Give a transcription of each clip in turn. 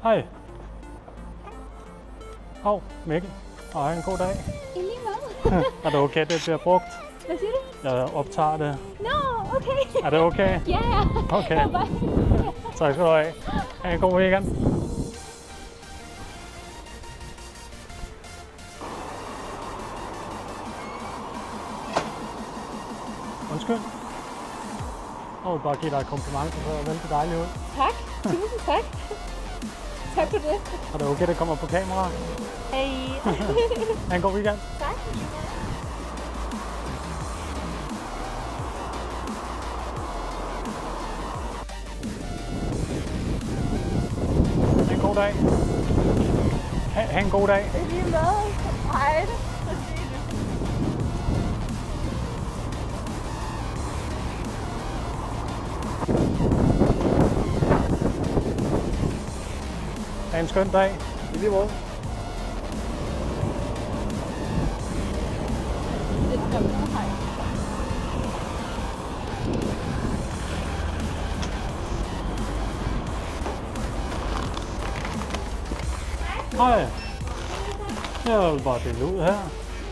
Hej. Hov, Mikkel. Og have en god dag. I lige måde. Er det okay, det bliver brugt? Hvad siger du? Jeg optager det. Nå, okay. Er det okay? Ja, ja. Okay. Tak skal du have. Ha' en god weekend. Undskyld. Jeg vil bare give dig et kompliment, for så vældig dejligt ud. Tak. Tusind tak. Tak for det. Er det okay, det kommer på kamera? Hej. Ha' en god weekend. Tak. Ha' en god dag. Ha' en god dag. I lige måde. Hej. Ha' en skøn dag. I lige måde. Hej. Jeg vil bare dele ud her.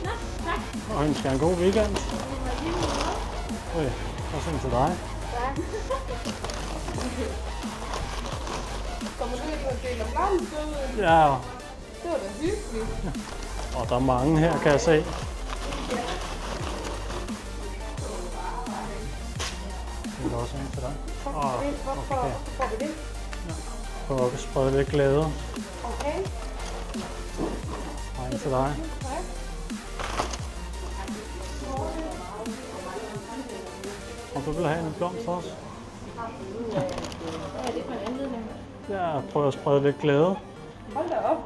Nå, tak. Og ønske jer en god weekend. Og sådan til dig. Tak. Så måske ikke en del af blomster. Ja, Det var da hyggeligt. og der er mange her, kan jeg se. Det er også en til dig. Hvorfor får vi det? Prøv at sprede lidt glæde. Okay. Og en til dig. Og du vil have en blomst også? Hvad er det for en anledning? Ja, prøv at sprede lidt glæde. Hold da op.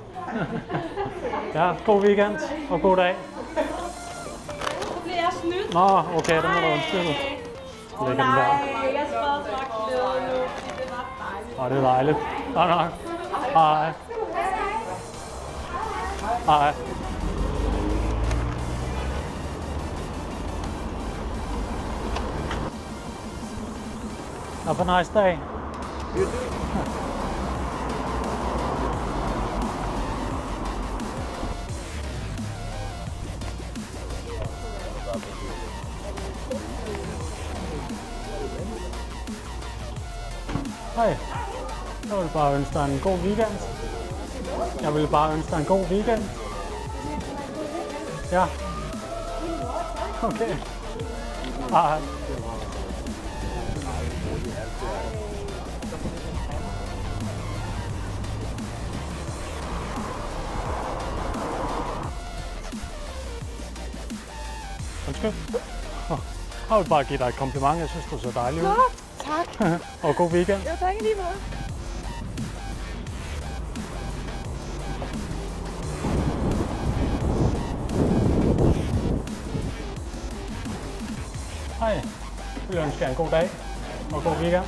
Ja, god weekend og god dag. Så bliver jeg snydt. Nå, okay, det må du undskylde. Lægger den der. Jeg spreder så glæde nu, fordi det var dejligt. Og det er dejligt. Godt nok. Hej. Hej. Have a nice day. You too. Hej. Jeg vil bare ønske dig en god weekend. Jeg vil bare ønske dig en god weekend. Ja. Okay. Hej. Undskyld. Jeg vil bare give dig et kompliment. Jeg synes, du ser dejlig ud. Nå, tak. Og god weekend. Jo, tak i lige måde. Hej. Jeg vil ønske jer en god dag. Og god weekend.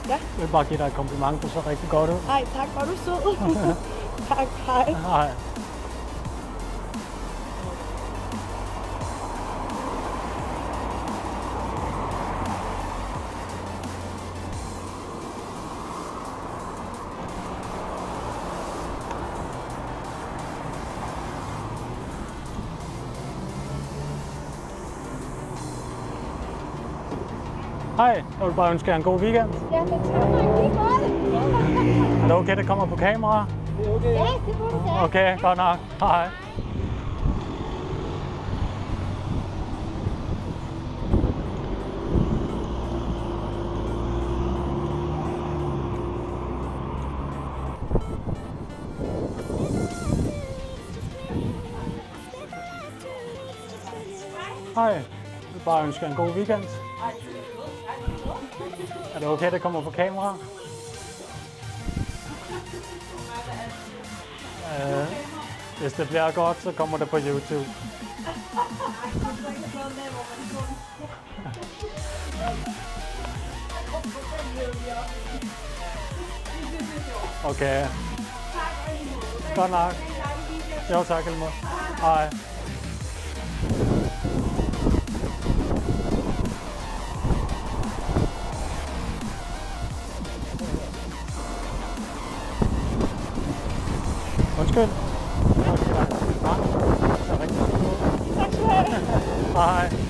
Ja. Jeg vil bare give dig et kompliment. Du ser rigtig godt ud. Hej, tak. Var du sød. Tak, hej. Hej. Hej, jeg vil bare ønske jer en god weekend. Ja, men tak i lige måde. Er det okay, det kommer på kamera? Det er okay. Ja, det må du gerne. Okay, godt nok. Hej. Hej, jeg vil bare ønske jer en god weekend. Er det okay, det kommer på kamera? Hvis det bliver godt, så kommer det på YouTube. Okay. Godt nok. Jo, tak, Helmut. Hej. Undskyld. Okay, tak. Så rigtig. Tak skal du have. Hej.